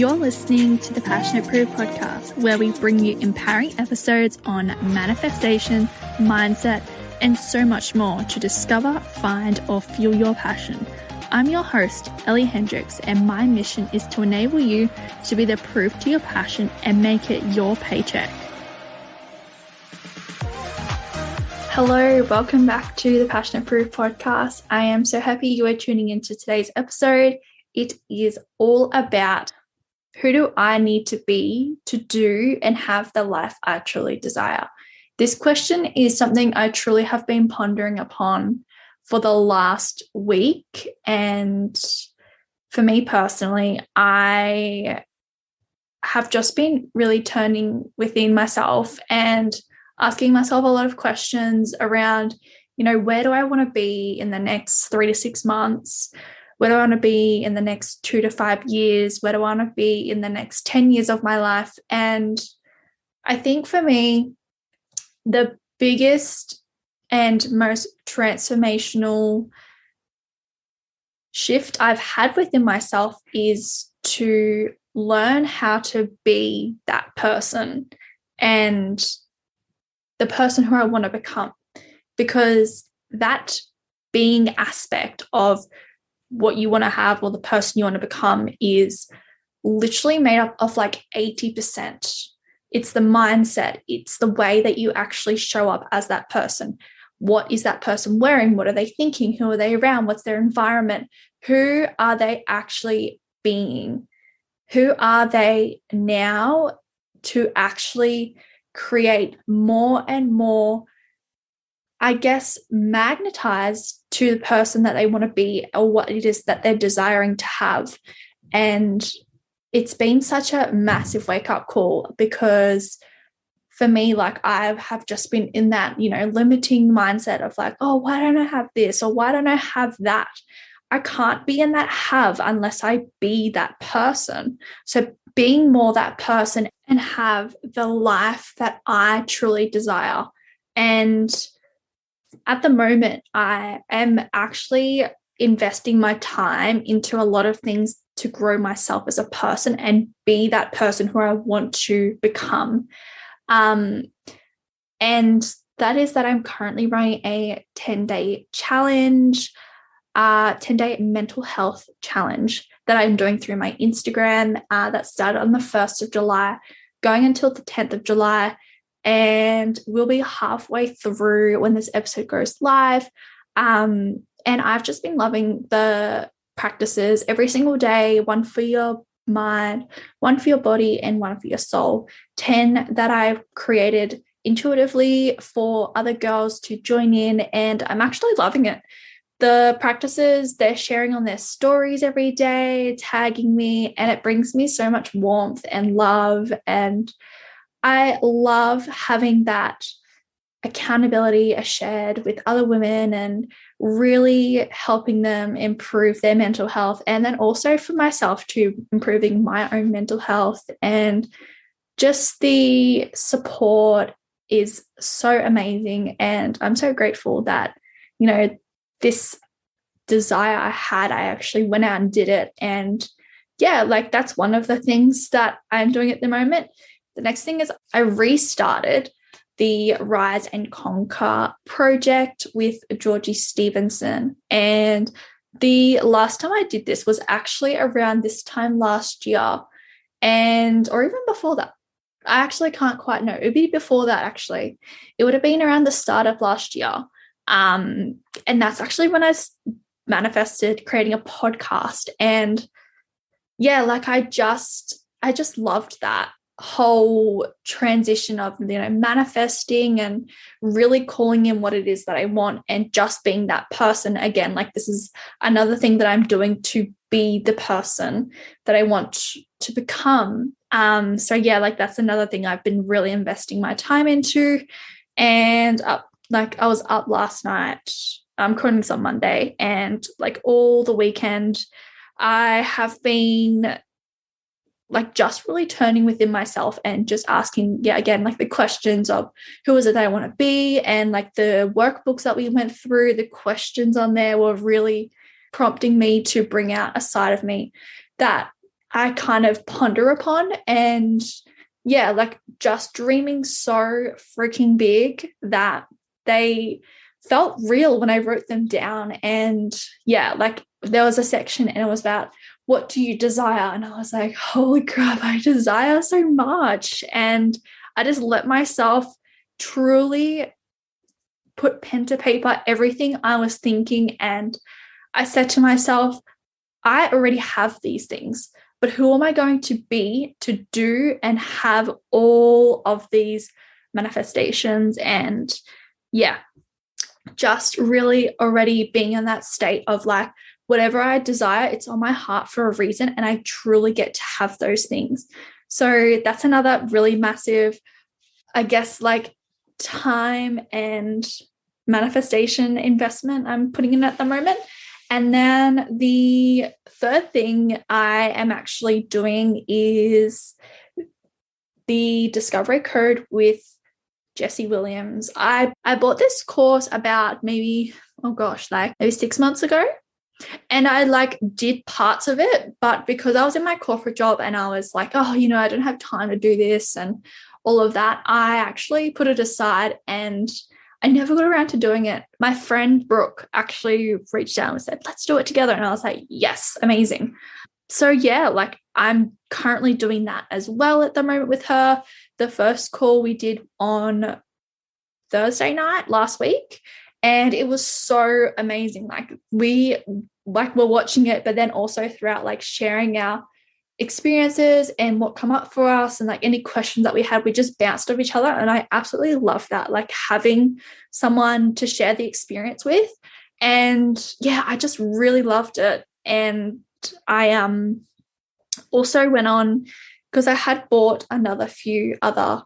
You're listening to the Passionate Proof podcast, where we bring you empowering episodes on manifestation, mindset, and so much more to discover, find, or fuel your passion. I'm your host, Ellie Hendricks, and my mission is to enable you to be the proof to your passion and make it your paycheck. Hello, welcome back to the Passionate Proof podcast. I am so happy you are tuning into today's episode. It is all about who do I need to be to do and have the life I truly desire? This question is something I truly have been pondering upon for the last week. And for me personally, I have just been really turning within myself and asking myself a lot of questions around, where do I want to be in the next 3 to 6 months? Where do I want to be in the next 2 to 5 years? Where do I want to be in the next 10 years of my life? And I think for me, the biggest and most transformational shift I've had within myself is to learn how to be that person and the person who I want to become. Because that being aspect of what you want to have or the person you want to become is literally made up of like 80%. It's the mindset. It's the way that you actually show up as that person. What is that person wearing? What are they thinking? Who are they around? What's their environment? Who are they actually being? Who are they now to actually create more and more, magnetized to the person that they want to be or what it is that they're desiring to have. And it's been such a massive wake-up call because for me, I have just been in that, limiting mindset of why don't I have this or why don't I have that? I can't be in that have unless I be that person. So being more that person and have the life that I truly desire. And at the moment, I am actually investing my time into a lot of things to grow myself as a person and be that person who I want to become. And that is that I'm currently running a 10-day challenge, 10-day mental health challenge that I'm doing through my Instagram that started on the 1st of July, going until the 10th of July. And we'll be halfway through when this episode goes live. And I've just been loving the practices every single day, one for your mind, one for your body, and one for your soul. 10 that I've created intuitively for other girls to join in, and I'm actually loving it. The practices they're sharing on their stories every day, tagging me, and it brings me so much warmth and love. And I love having that accountability shared with other women and really helping them improve their mental health. And then also for myself too, improving my own mental health. And just the support is so amazing. And I'm so grateful that, this desire I had, I actually went out and did it. And yeah, that's one of the things that I'm doing at the moment. The next thing is I restarted the Rise and Conquer project with Georgie Stevenson. And the last time I did this was actually around this time last year, or even before that. I actually can't quite know. It would be before that, actually. It would have been around the start of last year. And that's actually when I manifested creating a podcast. And yeah, I just loved that whole transition of manifesting and really calling in what it is that I want and just being that person again. This is another thing that I'm doing to be the person that I want to become. So yeah, that's another thing I've been really investing my time into. And I was up last night. I'm recording this on Monday, and all the weekend I have been just really turning within myself and just asking, again, the questions of who is it that I want to be? And the workbooks that we went through, the questions on there were really prompting me to bring out a side of me that I kind of ponder upon. And yeah, like just dreaming so freaking big that they felt real when I wrote them down. And yeah, like there was a section and it was about, what do you desire? And I was like, holy crap, I desire so much. And I just let myself truly put pen to paper everything I was thinking. And I said to myself, I already have these things, but who am I going to be to do and have all of these manifestations? And yeah, just really already being in that state of like, whatever I desire, it's on my heart for a reason, and I truly get to have those things. So that's another really massive, I guess, like time and manifestation investment I'm putting in at the moment. And then the third thing I am actually doing is the Discovery Code with Jessie Williams. I bought this course about maybe 6 months ago. And I like did parts of it, but because I was in my corporate job and I was like, oh, I don't have time to do this and all of that, I actually put it aside and I never got around to doing it. My friend Brooke actually reached out and said, let's do it together. And I was like, yes, amazing. So yeah, like I'm currently doing that as well at the moment with her. The first call we did on Thursday night last week, and it was so amazing. Like we were watching it, but then also throughout like sharing our experiences and what come up for us and like any questions that we had, we just bounced off each other. And I absolutely love that, like having someone to share the experience with. And yeah, I just really loved it. And I also went on, because I had bought another few other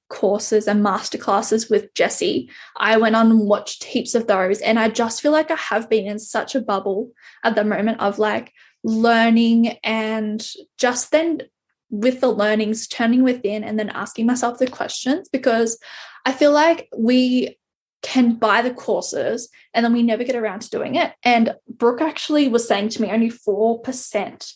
courses and masterclasses with Jessie. I went on and watched heaps of those, and I just feel like I have been in such a bubble at the moment of like learning, and just then with the learnings turning within and then asking myself the questions, because I feel like we can buy the courses and then we never get around to doing it. And Brooke actually was saying to me only 4%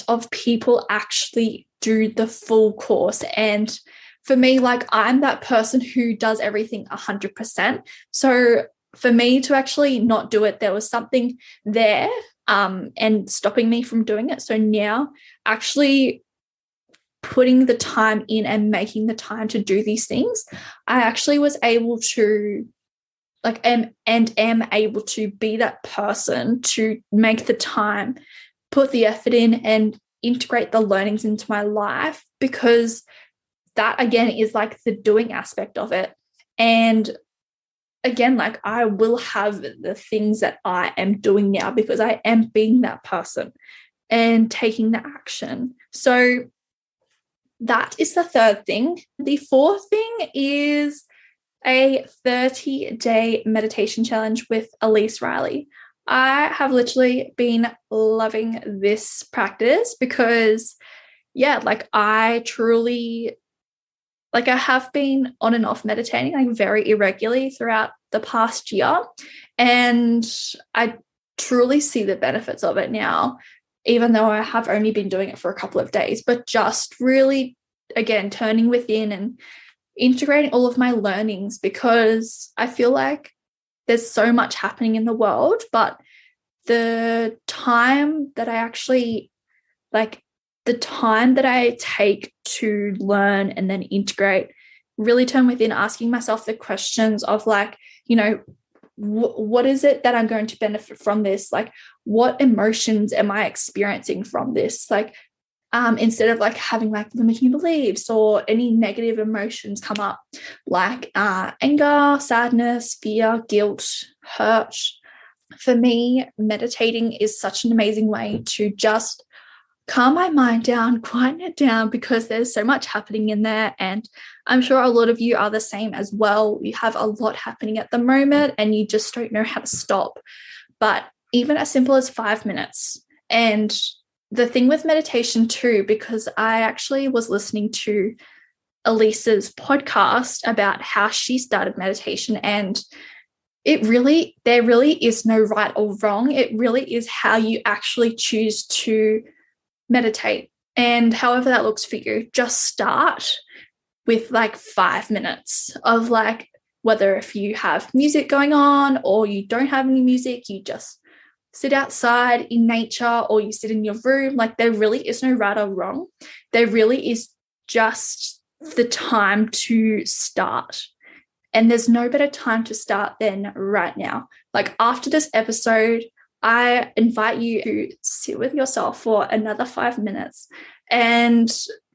of people actually do the full course. And for me, like I'm that person who does everything 100%. So for me to actually not do it, there was something there and stopping me from doing it. So now actually putting the time in and making the time to do these things, I actually was able to am able to be that person to make the time, put the effort in and integrate the learnings into my life, because that again is like the doing aspect of it. And again, like I will have the things that I am doing now because I am being that person and taking the action. So that is the third thing. The fourth thing is a 30-day meditation challenge with Elise Riley. I have literally been loving this practice because, yeah, like I truly, like I have been on and off meditating like very irregularly throughout the past year. And I truly see the benefits of it now, even though I have only been doing it for a couple of days, but just really, again, turning within and integrating all of my learnings, because I feel like there's so much happening in the world, but the time that I actually the time that I take to learn and then integrate, really turn within, asking myself the questions of like, what is it that I'm going to benefit from this? Like, what emotions am I experiencing from this? Like, instead of like having like limiting beliefs or any negative emotions come up, like anger, sadness, fear, guilt, hurt. For me, meditating is such an amazing way to just calm my mind down, quieten it down, because there's so much happening in there. And I'm sure a lot of you are the same as well. You have a lot happening at the moment and you just don't know how to stop. But even as simple as 5 minutes. And the thing with meditation too, because I actually was listening to Elise's podcast about how she started meditation, and there really is no right or wrong. It really is how you actually choose to meditate. And however that looks for you, just start with like 5 minutes of like, whether if you have music going on or you don't have any music, you just sit outside in nature or you sit in your room. Like, there really is no right or wrong. There really is just the time to start. And there's no better time to start than right now. Like, after this episode, I invite you to sit with yourself for another 5 minutes. And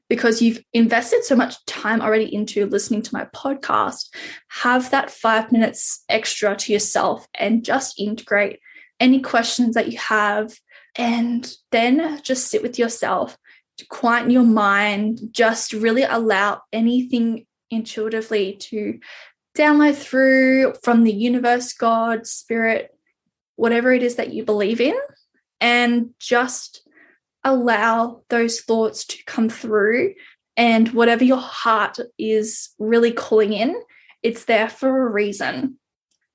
because you've invested so much time already into listening to my podcast, have that 5 minutes extra to yourself and just integrate any questions that you have. And then just sit with yourself, to quieten your mind, just really allow anything intuitively to download through from the universe, God, spirit, whatever it is that you believe in, and just allow those thoughts to come through. And whatever your heart is really calling in, it's there for a reason.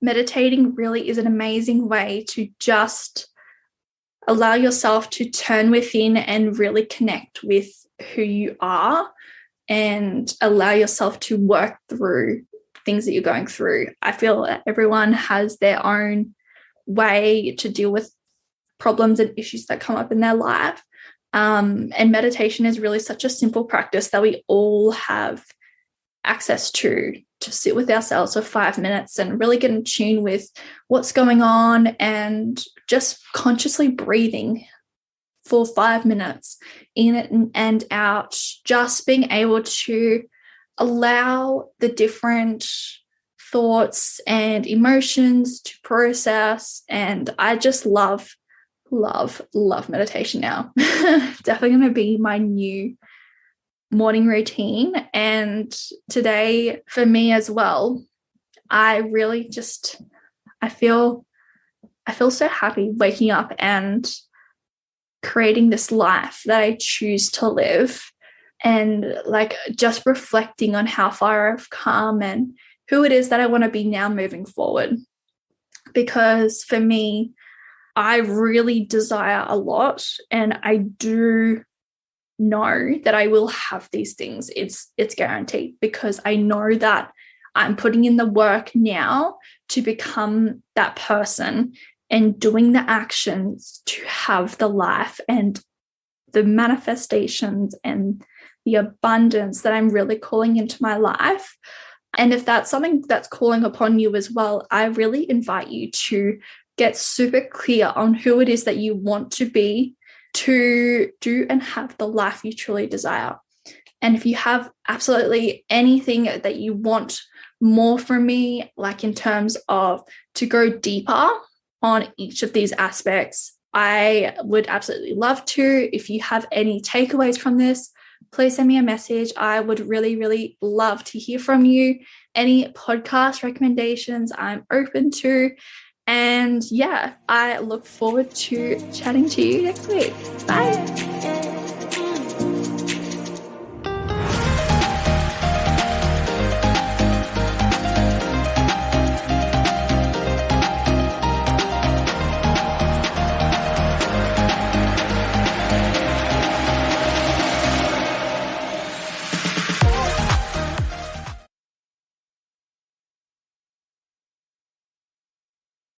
Meditating really is an amazing way to just allow yourself to turn within and really connect with who you are, and allow yourself to work through things that you're going through. I feel that everyone has their own way to deal with problems and issues that come up in their life. And meditation is really such a simple practice that we all have access to sit with ourselves for 5 minutes and really get in tune with what's going on, and just consciously breathing for 5 minutes in and out, just being able to allow the different thoughts and emotions to process. And I just love meditation now. Definitely going to be my new morning routine. And today for me as well, I really just, I feel so happy waking up and creating this life that I choose to live, and like just reflecting on how far I've come and who it is that I want to be now moving forward. Because for me, I really desire a lot, and I do know that I will have these things. It's guaranteed, because I know that I'm putting in the work now to become that person and doing the actions to have the life and the manifestations and the abundance that I'm really calling into my life. And if that's something that's calling upon you as well, I really invite you to get super clear on who it is that you want to be, to do and have the life you truly desire. And if you have absolutely anything that you want more from me, like in terms of to go deeper on each of these aspects, I would absolutely love to. If you have any takeaways from this, please send me a message. I would really, really love to hear from you. Any podcast recommendations, I'm open to. And yeah, I look forward to chatting to you next week. Bye.